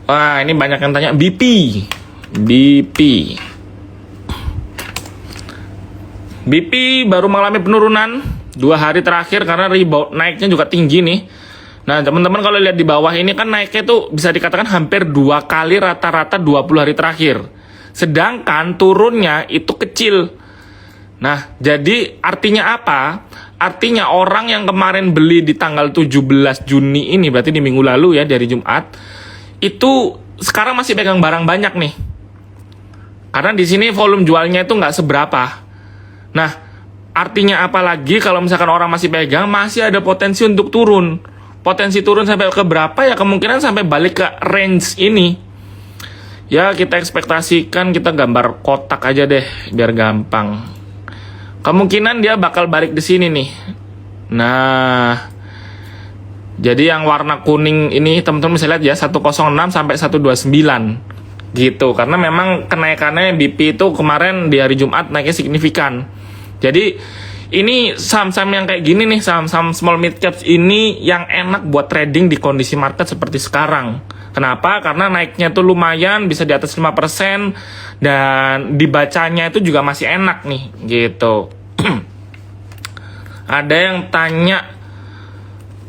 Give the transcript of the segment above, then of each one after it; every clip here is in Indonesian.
Wah, ini banyak yang tanya BP. BP baru mengalami penurunan 2 hari terakhir karena rebound naiknya juga tinggi nih. Nah, teman-teman kalau lihat di bawah ini kan naiknya tuh bisa dikatakan hampir 2 kali rata-rata 20 hari terakhir. Sedangkan turunnya itu kecil. Nah, jadi artinya apa? Artinya orang yang kemarin beli di tanggal 17 Juni ini, berarti di minggu lalu ya, dari Jumat, itu sekarang masih pegang barang banyak nih. Karena di sini volume jualnya itu nggak seberapa. Nah, artinya apa lagi kalau misalkan orang masih pegang, masih ada potensi untuk turun. Potensi turun sampai ke berapa ya? Kemungkinan sampai balik ke range ini. Ya, kita ekspektasikan, kita gambar kotak aja deh, biar gampang. Kemungkinan dia bakal balik di sini nih. Nah, jadi yang warna kuning ini teman-teman bisa lihat ya, 106 sampai 129 gitu. Karena memang kenaikannya BP itu kemarin di hari Jumat naiknya signifikan. Jadi ini saham-saham yang kayak gini nih, saham-saham small mid caps ini yang enak buat trading di kondisi market seperti sekarang. Kenapa? Karena naiknya tuh lumayan, bisa di atas 5%, dan dibacanya itu juga masih enak nih, gitu. Ada yang tanya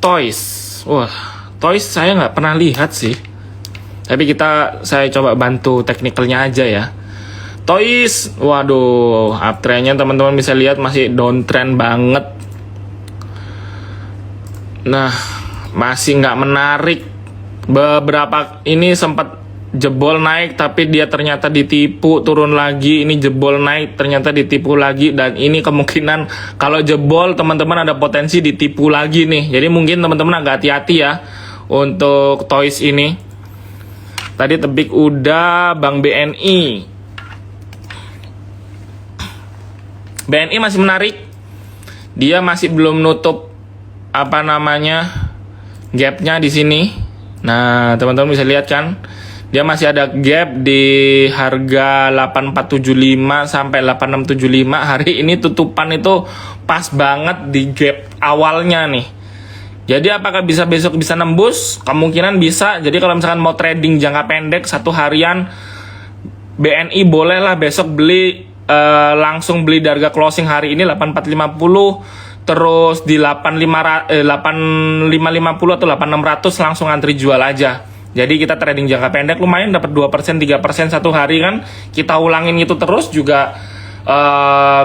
Toys. Wah, Toys saya nggak pernah lihat sih. Tapi saya coba bantu teknikalnya aja ya. Toys, waduh, uptrendnya teman-teman bisa lihat masih downtrend banget. Nah, masih nggak menarik. Beberapa ini sempat jebol naik, tapi dia ternyata ditipu, turun lagi. Ini jebol naik, ternyata ditipu lagi. Dan ini kemungkinan kalau jebol teman-teman ada potensi ditipu lagi nih. Jadi mungkin teman-teman agak hati-hati ya untuk Toys ini. Tadi tebik udah, Bank BNI. BNI masih menarik. Dia masih belum nutup gapnya di sini. Nah, teman-teman bisa lihat kan, dia masih ada gap di harga 8475 sampai 8675. Hari ini tutupan itu pas banget di gap awalnya nih. Jadi apakah besok bisa nembus? Kemungkinan bisa. Jadi kalau misalkan mau trading jangka pendek 1 harian, BNI bolehlah besok beli, langsung beli di harga closing hari ini 8450. Terus di 8550 atau 8600 langsung antri jual aja. Jadi kita trading jangka pendek lumayan dapat 2%, 3% 1 hari kan. Kita ulangin itu terus juga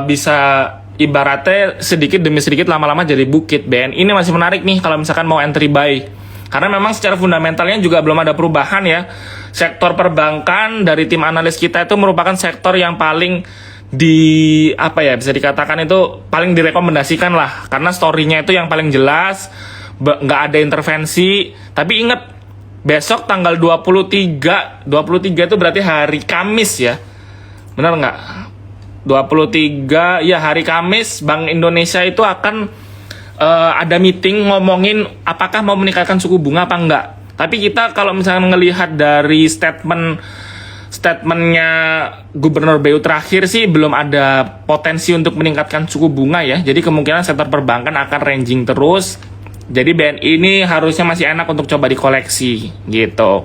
bisa ibaratnya sedikit demi sedikit lama-lama jadi bukit. BNI ini masih menarik nih kalau misalkan mau entry buy. Karena memang secara fundamentalnya juga belum ada perubahan ya. Sektor perbankan dari tim analis kita itu merupakan sektor yang paling bisa dikatakan itu paling direkomendasikan lah, karena story-nya itu yang paling jelas, nggak ada intervensi. Tapi ingat, besok tanggal 23 itu berarti hari Kamis ya, benar nggak? 23 ya, hari Kamis Bank Indonesia itu akan ada meeting ngomongin apakah mau meningkatkan suku bunga apa enggak. Tapi kita kalau misalnya ngelihat dari statementnya Gubernur BU terakhir sih belum ada potensi untuk meningkatkan suku bunga ya. Jadi kemungkinan sektor perbankan akan ranging terus. Jadi BNI ini harusnya masih enak untuk coba dikoleksi gitu.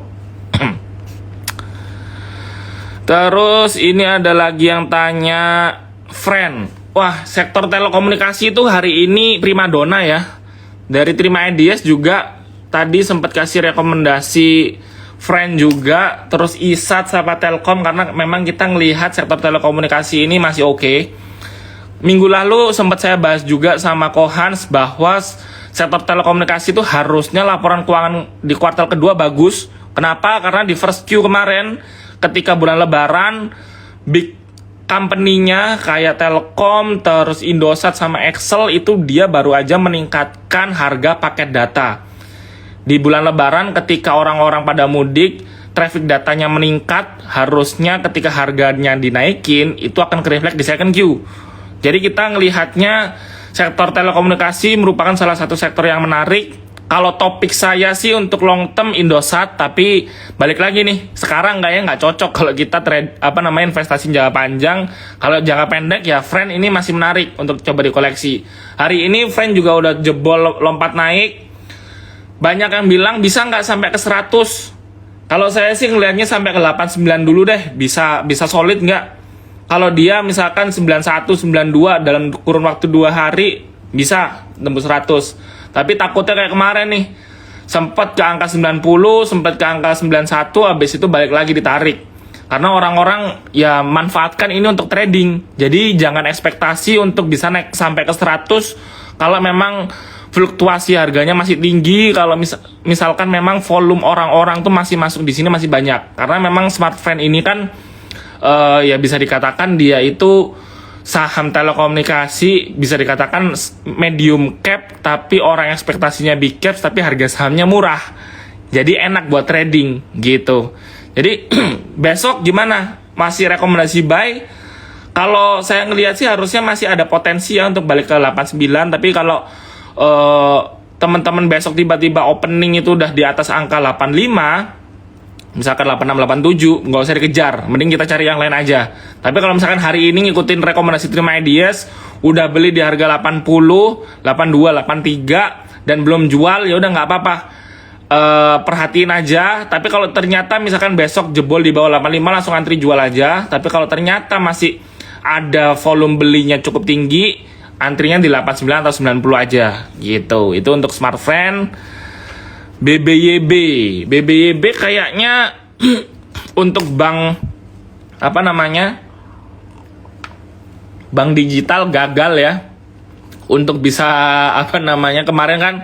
Terus ini ada lagi yang tanya Friend. Wah, sektor telekomunikasi itu hari ini primadona ya. Dari Terima Ideas juga tadi sempat kasih rekomendasi Friend juga, terus ISAT sama Telkom, karena memang kita ngelihat sektor telekomunikasi ini masih oke. Minggu lalu sempat saya bahas juga sama Kohans bahwa sektor telekomunikasi itu harusnya laporan keuangan di kuartal kedua bagus. Kenapa? Karena di first Q kemarin ketika bulan Lebaran, big company-nya kayak Telkom, terus Indosat sama Excel itu dia baru aja meningkatkan harga paket data. Di bulan Lebaran ketika orang-orang pada mudik, traffic datanya meningkat, harusnya ketika harganya dinaikin, itu akan kerefleks di second Q. Jadi kita ngelihatnya sektor telekomunikasi merupakan salah satu sektor yang menarik. Kalau topik saya sih untuk long term Indosat, tapi balik lagi nih, sekarang kayaknya nggak cocok kalau kita investasi jangka panjang. Kalau jangka pendek ya Friend ini masih menarik untuk coba dikoleksi. Hari ini Friend juga udah jebol lompat naik. Banyak yang bilang bisa nggak sampai ke 100. Kalau saya sih ngelihatnya sampai ke 89 dulu deh, bisa solid nggak? Kalau dia misalkan 91, 92 dalam kurun waktu 2 hari bisa tembus 100. Tapi takutnya kayak kemarin nih, sempat ke angka 90, sempat ke angka 91, habis itu balik lagi ditarik. Karena orang-orang ya manfaatkan ini untuk trading. Jadi jangan ekspektasi untuk bisa naik sampai ke 100 kalau memang fluktuasi harganya masih tinggi. Kalau misalkan memang volume orang-orang tuh masih masuk di sini masih banyak. Karena memang smartphone ini kan ya bisa dikatakan dia itu saham telekomunikasi, bisa dikatakan medium cap, tapi orang ekspektasinya big cap, tapi harga sahamnya murah. Jadi enak buat trading gitu. Jadi besok gimana? Masih rekomendasi buy? Kalau saya ngelihat sih harusnya masih ada potensi ya untuk balik ke 89. Tapi kalau teman-teman besok tiba-tiba opening itu udah di atas angka 85, misalkan 86, 87, nggak usah dikejar. Mending kita cari yang lain aja. Tapi kalau misalkan hari ini ngikutin rekomendasi Terima Ideas, udah beli di harga 80, 82, 83, dan belum jual, ya udah nggak apa-apa. Perhatiin aja. Tapi kalau ternyata misalkan besok jebol di bawah 85, langsung antri jual aja. Tapi kalau ternyata masih ada volume belinya cukup tinggi, antrinya di 89 atau 90 aja gitu. Itu untuk smartphone. BBYB kayaknya untuk bank bank digital gagal ya untuk bisa kemarin kan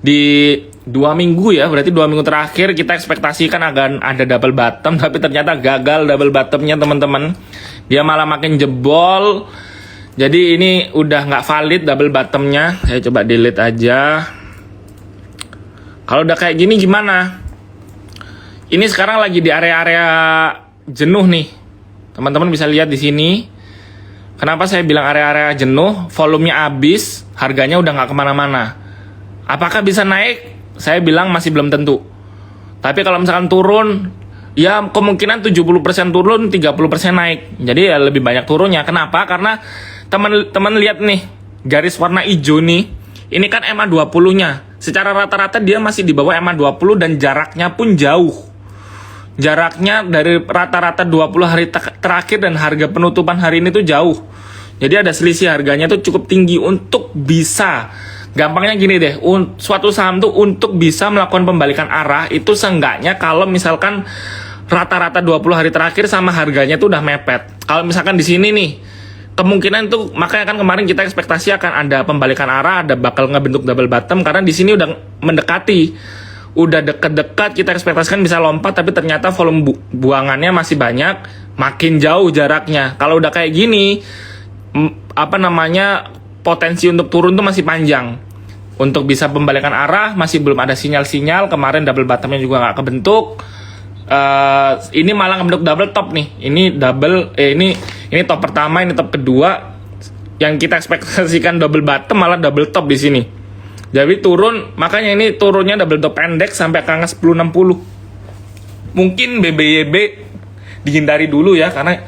di 2 minggu ya, berarti 2 minggu terakhir kita ekspektasikan akan ada double bottom, tapi ternyata gagal double bottomnya teman-teman. Dia malah makin jebol. Jadi ini udah nggak valid double bottomnya. Saya coba delete aja. Kalau udah kayak gini gimana? Ini sekarang lagi di area-area jenuh nih. Teman-teman bisa lihat di sini. Kenapa saya bilang area-area jenuh? Volumenya habis, harganya udah nggak kemana-mana. Apakah bisa naik? Saya bilang masih belum tentu. Tapi kalau misalkan turun, ya kemungkinan 70% turun, 30% naik. Jadi ya lebih banyak turunnya. Kenapa? Karena teman-teman lihat nih, garis warna hijau nih. Ini kan MA20-nya. Secara rata-rata dia masih di bawah MA20 dan jaraknya pun jauh. Jaraknya dari rata-rata 20 hari terakhir dan harga penutupan hari ini tuh jauh. Jadi ada selisih harganya tuh cukup tinggi untuk bisa. Gampangnya gini deh, suatu saham tuh untuk bisa melakukan pembalikan arah itu seenggaknya kalau misalkan rata-rata 20 hari terakhir sama harganya tuh udah mepet. Kalau misalkan di sini nih, kemungkinan tuh makanya kan kemarin kita ekspektasi akan ada pembalikan arah, ada bakal ngebentuk double bottom karena di sini udah mendekati. Udah deket-dekat kita ekspektasikan bisa lompat, tapi ternyata volume buangannya masih banyak, makin jauh jaraknya. Kalau udah kayak gini, potensi untuk turun tuh masih panjang. Untuk bisa pembalikan arah masih belum ada sinyal-sinyal. Kemarin double bottomnya juga nggak kebentuk. Ini malah ngebentuk double top nih. Ini top pertama, ini top kedua. Yang kita ekspektasikan double bottom malah double top di sini. Jadi turun, makanya ini turunnya double top pendek sampai ke angka 1060. Mungkin BBYB dihindari dulu ya, karena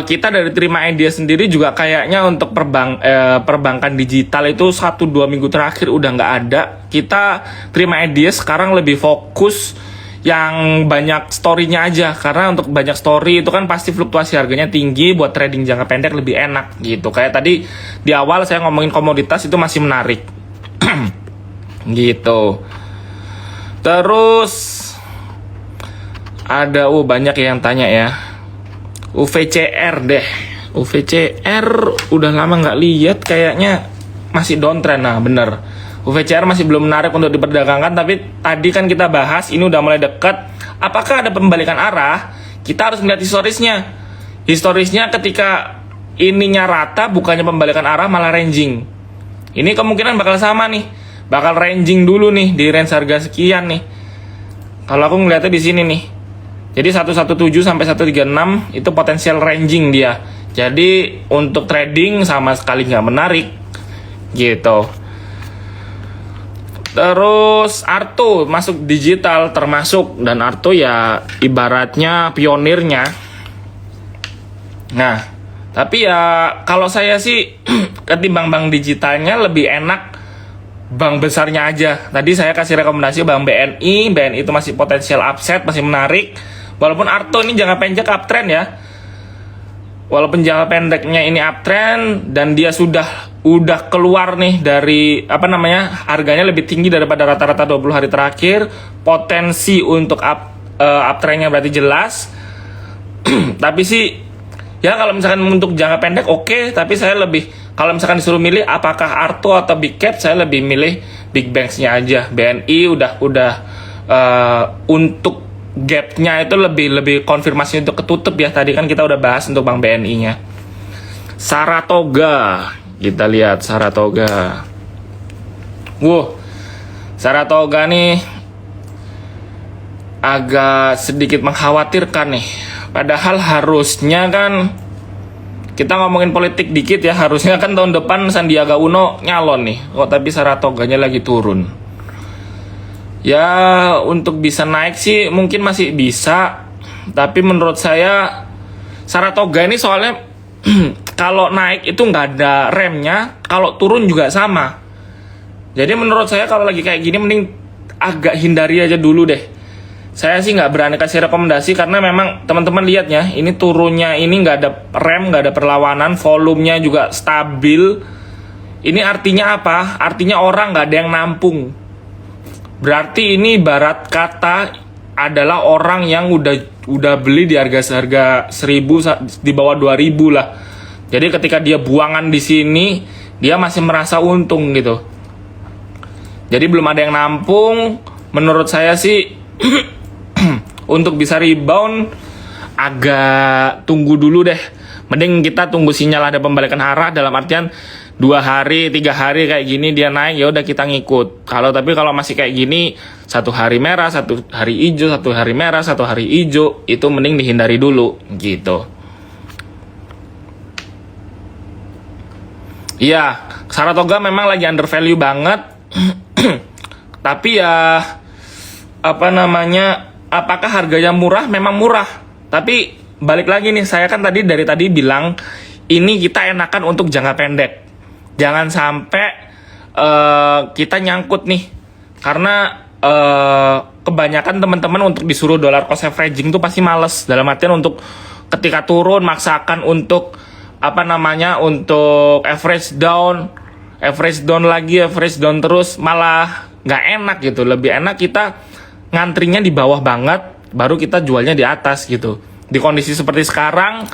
kita dari Terima Idea sendiri juga kayaknya untuk perbankan digital itu 1-2 minggu terakhir udah nggak ada. Kita Terima Idea sekarang lebih fokus yang banyak story-nya aja, karena untuk banyak story itu kan pasti fluktuasi harganya tinggi, buat trading jangka pendek lebih enak gitu. Kayak tadi di awal saya ngomongin komoditas itu masih menarik gitu. Terus ada banyak yang tanya ya, UVCR deh. UVCR udah lama nggak lihat, kayaknya masih downtrend. Nah bener, UVCR masih belum menarik untuk diperdagangkan. Tapi tadi kan kita bahas ini udah mulai dekat. Apakah ada pembalikan arah? Kita harus melihat historisnya. Historisnya ketika ininya rata, bukannya pembalikan arah malah ranging. Ini kemungkinan bakal sama nih, bakal ranging dulu nih di range harga sekian nih. Kalau aku ngeliatnya di sini nih. Jadi 117 sampai 136 itu potensial ranging dia. Jadi untuk trading sama sekali nggak menarik gitu. Terus Arto masuk digital termasuk, dan Arto ya ibaratnya pionirnya. Nah, tapi ya kalau saya sih ketimbang bank digitalnya lebih enak bank besarnya aja. Tadi saya kasih rekomendasi bank BNI. BNI itu masih potensial upside, masih menarik. Walaupun Arto ini jangka pendek uptrend ya. Walaupun jangka pendeknya ini uptrend dan dia udah keluar nih dari harganya lebih tinggi daripada rata-rata 20 hari terakhir. Potensi untuk uptrendnya berarti jelas. Tapi sih ya kalau misalkan untuk jangka pendek oke, tapi saya lebih, kalau misalkan disuruh milih apakah Arto atau Big Cap, saya lebih milih Big Banks-nya aja. BNI udah untuk gapnya itu lebih konfirmasi untuk ketutup ya. Tadi kan kita udah bahas untuk Bank BNI-nya. Saratoga, kita lihat Saratoga. Saratoga nih agak sedikit mengkhawatirkan nih. Padahal harusnya kan, kita ngomongin politik dikit ya, harusnya kan tahun depan Sandiaga Uno nyalon nih. Tapi Saratoganya lagi turun. Ya untuk bisa naik sih mungkin masih bisa, tapi menurut saya Saratoga ini soalnya kalau naik itu nggak ada remnya, kalau turun juga sama. Jadi menurut saya kalau lagi kayak gini mending agak hindari aja dulu deh. Saya sih nggak berani kasih rekomendasi karena memang teman-teman lihat ya, ini turunnya ini nggak ada rem, nggak ada perlawanan, volumenya juga stabil. Ini artinya apa? Artinya orang nggak ada yang nampung. Berarti ini ibarat kata adalah orang yang udah beli di harga 1.000 di bawah 2.000 lah. Jadi ketika dia buangan di sini, dia masih merasa untung gitu. Jadi belum ada yang nampung. Menurut saya sih untuk bisa rebound agak tunggu dulu deh. Mending kita tunggu sinyal ada pembalikan arah, dalam artian 2 hari, 3 hari kayak gini dia naik, ya udah kita ngikut. Tapi kalau masih kayak gini, 1 hari merah, 1 hari hijau, 1 hari merah, 1 hari hijau, itu mending dihindari dulu gitu. Iya, Saratoga memang lagi undervalue banget. Tapi ya apakah harganya murah? Memang murah. Tapi balik lagi nih, saya kan dari tadi bilang ini kita enakan untuk jangka pendek. Jangan sampai kita nyangkut nih, karena kebanyakan teman-teman untuk disuruh dollar cost averaging tuh pasti males. Dalam artian untuk ketika turun maksakan untuk untuk average down lagi, average down terus, malah nggak enak gitu. Lebih enak kita ngantrinya di bawah banget, baru kita jualnya di atas gitu. Di kondisi seperti sekarang,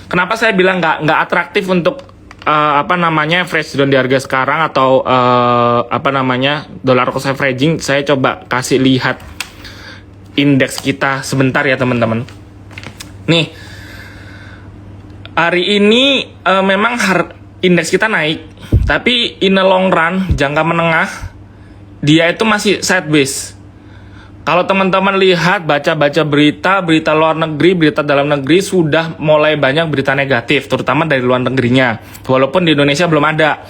kenapa saya bilang nggak atraktif untuk average down di harga sekarang atau dollar cost averaging. Saya coba kasih lihat indeks kita sebentar ya teman-teman. Nih, hari ini memang indeks kita naik, tapi in the long run, jangka menengah, dia itu masih sideways. Kalau teman-teman lihat, baca-baca berita luar negeri, berita dalam negeri, sudah mulai banyak berita negatif, terutama dari luar negerinya. Walaupun di Indonesia belum ada.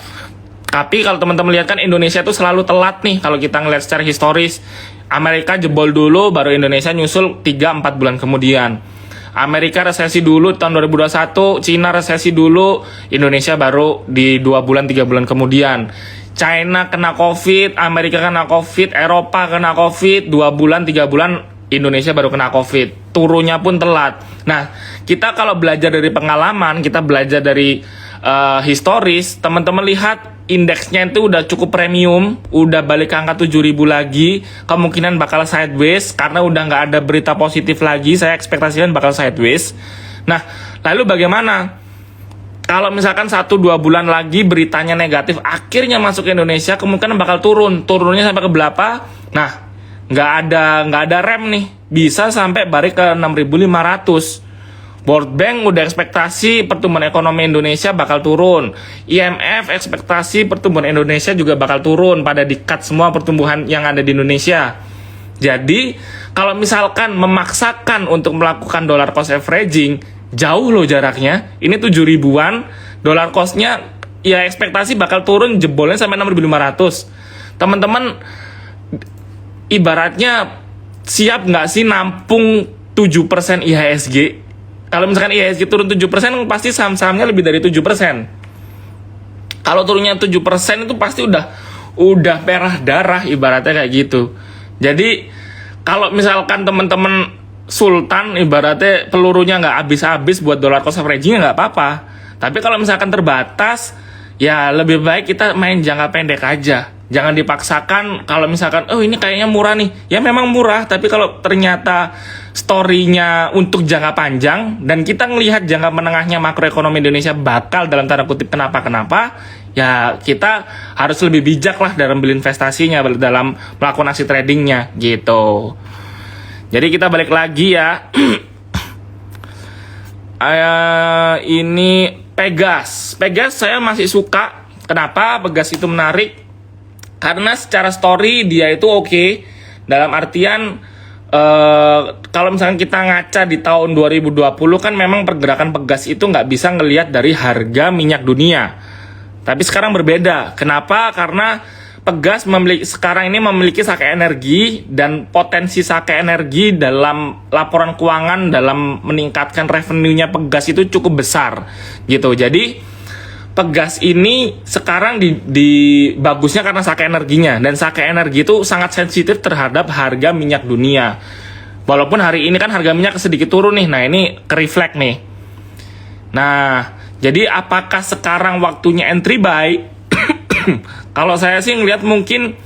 Tapi kalau teman-teman lihat kan Indonesia itu selalu telat nih, kalau kita ngeliat secara historis. Amerika jebol dulu, baru Indonesia nyusul 3-4 bulan kemudian. Amerika resesi dulu tahun 2021, Cina resesi dulu, Indonesia baru di 2 bulan 3 bulan kemudian. China kena COVID, Amerika kena COVID, Eropa kena COVID, 2 bulan 3 bulan Indonesia baru kena COVID. Turunnya pun telat. Nah, kita kalau belajar dari pengalaman, kita belajar dari historis, teman-teman lihat indeksnya itu udah cukup premium, udah balik ke angka 7.000 lagi, kemungkinan bakal sideways karena udah nggak ada berita positif lagi. Saya ekspektasikan bakal sideways. Nah, lalu bagaimana? Kalau misalkan 1-2 bulan lagi beritanya negatif, akhirnya masuk ke Indonesia, kemungkinan bakal turun. Turunnya sampai ke berapa? Nah, nggak ada rem nih. Bisa sampai balik ke 6.500. World Bank udah ekspektasi pertumbuhan ekonomi Indonesia bakal turun. IMF ekspektasi pertumbuhan Indonesia juga bakal turun. Pada di-cut semua pertumbuhan yang ada di Indonesia. Jadi, kalau misalkan memaksakan untuk melakukan dollar cost averaging, jauh loh jaraknya. Ini 7.000-an, dollar cost-nya ya ekspektasi bakal turun jebolnya sampai 6.500. Teman-teman ibaratnya siap nggak sih nampung 7% IHSG? Kalau misalkan IHSG turun 7%, pasti saham-sahamnya lebih dari 7%. Kalau turunnya 7% itu pasti udah merah darah ibaratnya kayak gitu. Jadi kalau misalkan teman-teman sultan ibaratnya pelurunya nggak habis-habis buat dollar cost averaging nggak apa-apa. Tapi kalau misalkan terbatas, ya lebih baik kita main jangka pendek aja. Jangan dipaksakan kalau misalkan, oh ini kayaknya murah nih. Ya memang murah, tapi kalau ternyata story-nya untuk jangka panjang dan kita ngelihat jangka menengahnya makroekonomi Indonesia bakal dalam tanda kutip kenapa-kenapa, ya kita harus lebih bijak lah dalam beli investasinya, dalam melakukan aksi tradingnya gitu. Jadi kita balik lagi ya. Ini Pegas saya masih suka. Kenapa Pegas itu menarik? Karena secara story dia itu oke. Dalam artian kalau misalnya kita ngaca di tahun 2020 kan memang pergerakan Pegas itu nggak bisa ngelihat dari harga minyak dunia. Tapi sekarang berbeda. Kenapa? Karena Pegas sekarang ini memiliki Sake Energi, dan potensi Sake Energi dalam laporan keuangan dalam meningkatkan revenue-nya Pegas itu cukup besar gitu. Jadi Pegas ini sekarang di bagusnya karena Sake Energinya, dan Sake Energi itu sangat sensitif terhadap harga minyak dunia. Walaupun hari ini kan harga minyak sedikit turun nih. Nah, ini ke-reflect nih. Nah, jadi apakah sekarang waktunya entry buy? Kalau saya sih ngelihat mungkin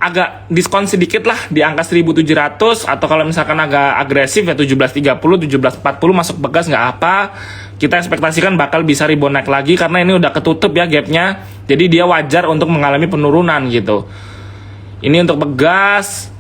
agak diskon sedikit lah di angka 1.700, atau kalau misalkan agak agresif ya 17.30, 17.40 masuk Pegas nggak apa. Kita ekspektasikan bakal bisa rebound naik lagi karena ini udah ketutup ya gapnya. Jadi dia wajar untuk mengalami penurunan gitu. Ini untuk Pegas.